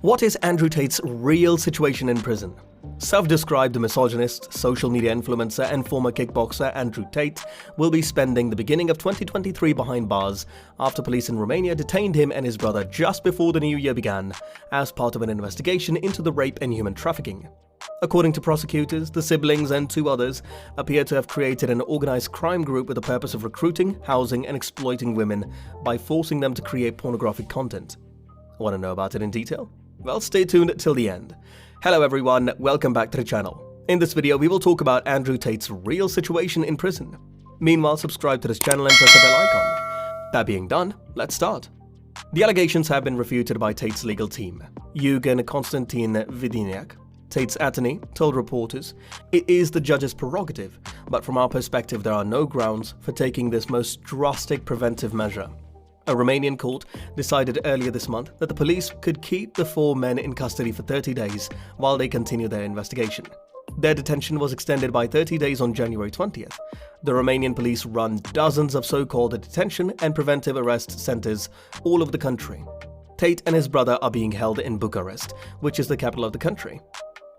What is Andrew Tate's real situation in prison? Self-described misogynist, social media influencer and former kickboxer Andrew Tate will be spending the beginning of 2023 behind bars after police in Romania detained him and his brother just before the new year began as part of an investigation into the rape and human trafficking. According to prosecutors, the siblings and two others appear to have created an organized crime group with the purpose of recruiting, housing and exploiting women by forcing them to create pornographic content. Want to know about it in detail? Well, stay tuned till the end. Hello everyone, welcome back to the channel. In this video, we will talk about Andrew Tate's real situation in prison. Meanwhile, subscribe to this channel and press the bell icon. That being done, let's start. The allegations have been refuted by Tate's legal team. Eugen Konstantin Vidiniak, Tate's attorney, told reporters, "It is the judge's prerogative, but from our perspective there are no grounds for taking this most drastic preventive measure." A Romanian court decided earlier this month that the police could keep the four men in custody for 30 days while they continue their investigation. Their detention was extended by 30 days on January 20th. The Romanian police run dozens of so-called detention and preventive arrest centers all over the country. Tate and his brother are being held in Bucharest, which is the capital of the country.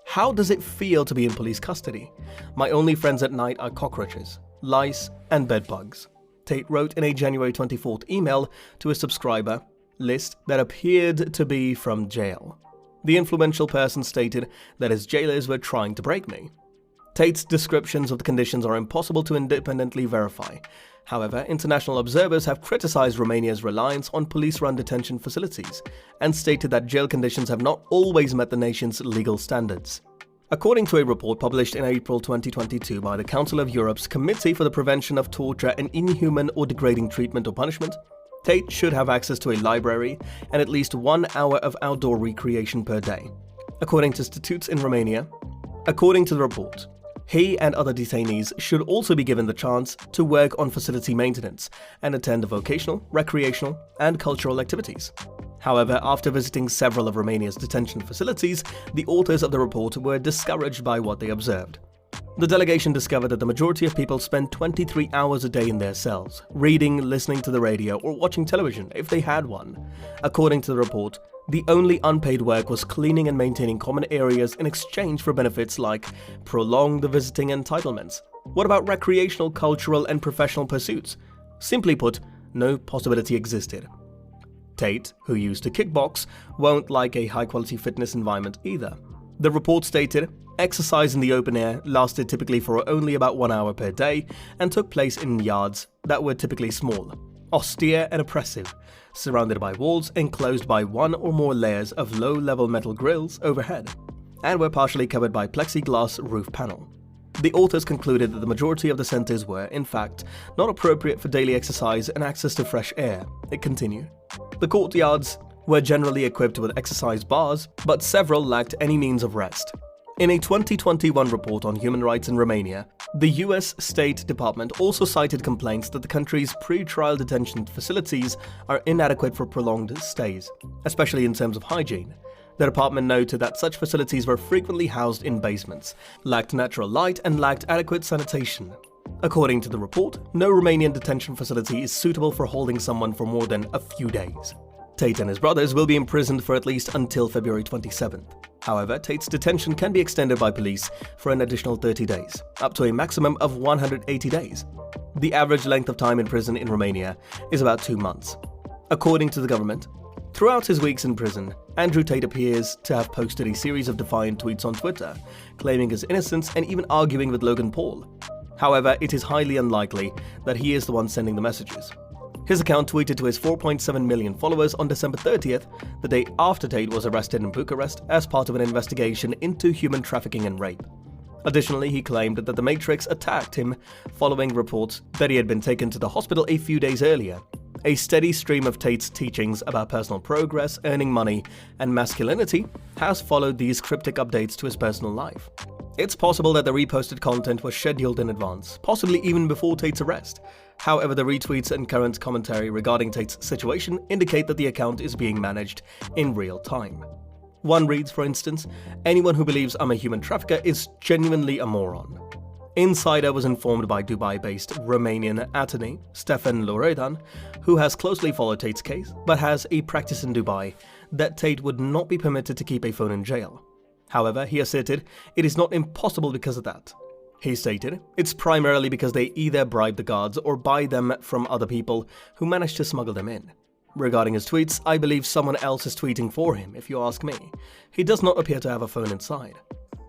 How does it feel to be in police custody? My only friends at night are cockroaches, lice, and bedbugs. Tate wrote in a January 24th email to a subscriber list that appeared to be from jail. The influential person stated that his jailers were trying to break me. Tate's descriptions of the conditions are impossible to independently verify. However, international observers have criticized Romania's reliance on police-run detention facilities and stated that jail conditions have not always met the nation's legal standards. According to a report published in April 2022 by the Council of Europe's Committee for the Prevention of Torture and Inhuman or Degrading Treatment or Punishment, Tate should have access to a library and at least 1 hour of outdoor recreation per day. According to statutes in Romania, according to the report, he and other detainees should also be given the chance to work on facility maintenance and attend vocational, recreational, and cultural activities. However, after visiting several of Romania's detention facilities, the authors of the report were discouraged by what they observed. The delegation discovered that the majority of people spend 23 hours a day in their cells, reading, listening to the radio, or watching television if they had one. According to the report, the only unpaid work was cleaning and maintaining common areas in exchange for benefits like prolonged visiting entitlements. What about recreational, cultural, and professional pursuits? Simply put, no possibility existed. Tate, who used to kickbox, won't like a high-quality fitness environment either. The report stated, exercise in the open air lasted typically for only about 1 hour per day and took place in yards that were typically small, austere and oppressive, surrounded by walls enclosed by one or more layers of low-level metal grills overhead, and were partially covered by plexiglass roof panel. The authors concluded that the majority of the centers were, in fact, not appropriate for daily exercise and access to fresh air. It continued. The courtyards were generally equipped with exercise bars, but several lacked any means of rest. In a 2021 report on human rights in Romania, the US State Department also cited complaints that the country's pre-trial detention facilities are inadequate for prolonged stays, especially in terms of hygiene. The department noted that such facilities were frequently housed in basements, lacked natural light, and lacked adequate sanitation. According to the report, no Romanian detention facility is suitable for holding someone for more than a few days. Tate and his brothers will be imprisoned for at least until February 27th. However, Tate's detention can be extended by police for an additional 30 days, up to a maximum of 180 days. The average length of time in prison in Romania is about 2 months. According to the government, throughout his weeks in prison, Andrew Tate appears to have posted a series of defiant tweets on Twitter, claiming his innocence and even arguing with Logan Paul. However, it is highly unlikely that he is the one sending the messages. His account tweeted to his 4.7 million followers on December 30th, the day after Tate was arrested in Bucharest as part of an investigation into human trafficking and rape. Additionally, he claimed that the Matrix attacked him following reports that he had been taken to the hospital a few days earlier. A steady stream of Tate's teachings about personal progress, earning money, and masculinity has followed these cryptic updates to his personal life. It's possible that the reposted content was scheduled in advance, possibly even before Tate's arrest. However, the retweets and current commentary regarding Tate's situation indicate that the account is being managed in real time. One reads, for instance, "Anyone who believes I'm a human trafficker is genuinely a moron." Insider was informed by Dubai-based Romanian attorney Stefan Loredan, who has closely followed Tate's case but has a practice in Dubai, that Tate would not be permitted to keep a phone in jail. However, he asserted it is not impossible because of that. He stated, it's primarily because they either bribe the guards or buy them from other people who manage to smuggle them in. Regarding his tweets, I believe someone else is tweeting for him, if you ask me. He does not appear to have a phone inside.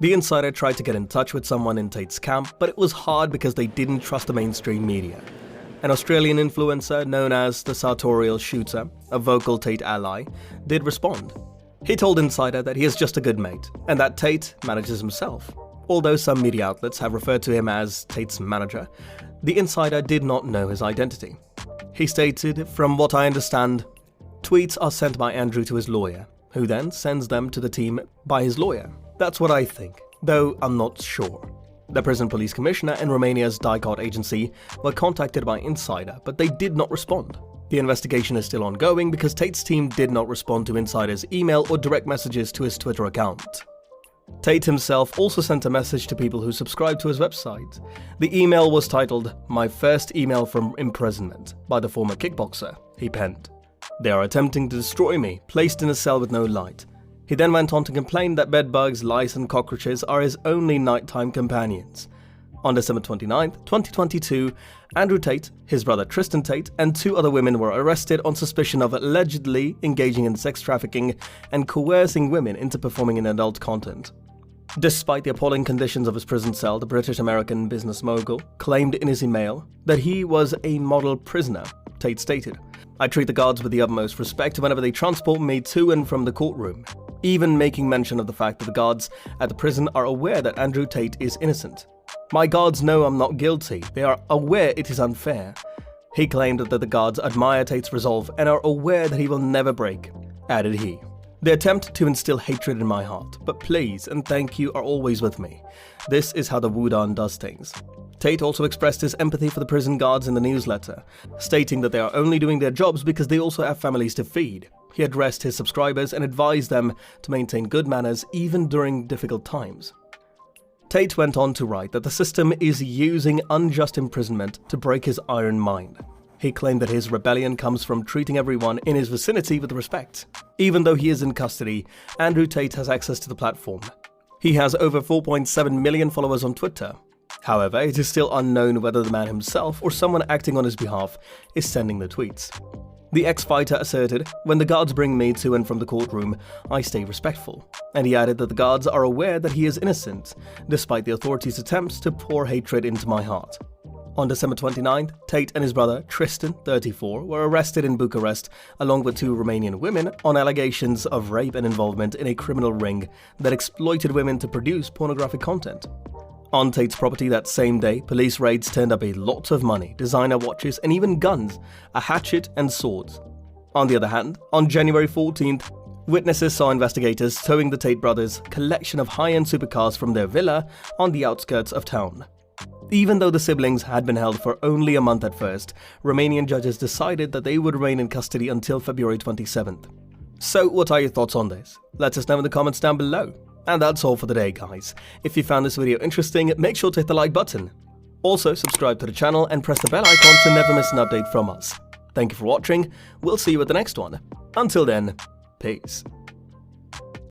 The insider tried to get in touch with someone in Tate's camp, but it was hard because they didn't trust the mainstream media. An Australian influencer known as the Sartorial Shooter, a vocal Tate ally, did respond. He told Insider that he is just a good mate, and that Tate manages himself. Although some media outlets have referred to him as Tate's manager, the Insider did not know his identity. He stated, from what I understand, tweets are sent by Andrew to his lawyer, who then sends them to the team by his lawyer. That's what I think, though I'm not sure. The prison police commissioner and Romania's DICOT agency were contacted by Insider, but they did not respond. The investigation is still ongoing because Tate's team did not respond to Insider's email or direct messages to his Twitter account. Tate himself also sent a message to people who subscribed to his website. The email was titled, "My first email from imprisonment," by the former kickboxer, he penned. "They are attempting to destroy me, placed in a cell with no light." He then went on to complain that bedbugs, lice and cockroaches are his only nighttime companions. On December 29, 2022, Andrew Tate, his brother Tristan Tate, and 2 other women were arrested on suspicion of allegedly engaging in sex trafficking and coercing women into performing in adult content. Despite the appalling conditions of his prison cell, the British-American business mogul claimed in his email that he was a model prisoner. Tate stated, "I treat the guards with the utmost respect whenever they transport me to and from the courtroom," even making mention of the fact that the guards at the prison are aware that Andrew Tate is innocent. "My guards know I'm not guilty. They are aware it is unfair." He claimed that the guards admire Tate's resolve and are aware that he will never break, added he. "They attempt to instill hatred in my heart, but please and thank you are always with me. This is how the Wudan does things." Tate also expressed his empathy for the prison guards in the newsletter, stating that they are only doing their jobs because they also have families to feed. He addressed his subscribers and advised them to maintain good manners even during difficult times. Tate went on to write that the system is using unjust imprisonment to break his iron mind. He claimed that his rebellion comes from treating everyone in his vicinity with respect. Even though he is in custody, Andrew Tate has access to the platform. He has over 4.7 million followers on Twitter. However, it is still unknown whether the man himself or someone acting on his behalf is sending the tweets. The ex-fighter asserted, "When the guards bring me to and from the courtroom, I stay respectful." And he added that the guards are aware that he is innocent, despite the authorities' attempts to pour hatred into my heart. On December 29th, Tate and his brother, Tristan, 34, were arrested in Bucharest along with 2 Romanian women on allegations of rape and involvement in a criminal ring that exploited women to produce pornographic content. On Tate's property that same day, police raids turned up a lot of money, designer watches and even guns, a hatchet and swords. On the other hand, on January 14th, witnesses saw investigators towing the Tate brothers' collection of high-end supercars from their villa on the outskirts of town. Even though the siblings had been held for only a month at first, Romanian judges decided that they would remain in custody until February 27th. So what are your thoughts on this? Let us know in the comments down below. And that's all for today, guys. If you found this video interesting, make sure to hit the like button. Also, subscribe to the channel and press the bell icon to never miss an update from us. Thank you for watching. We'll see you at the next one. Until then, peace.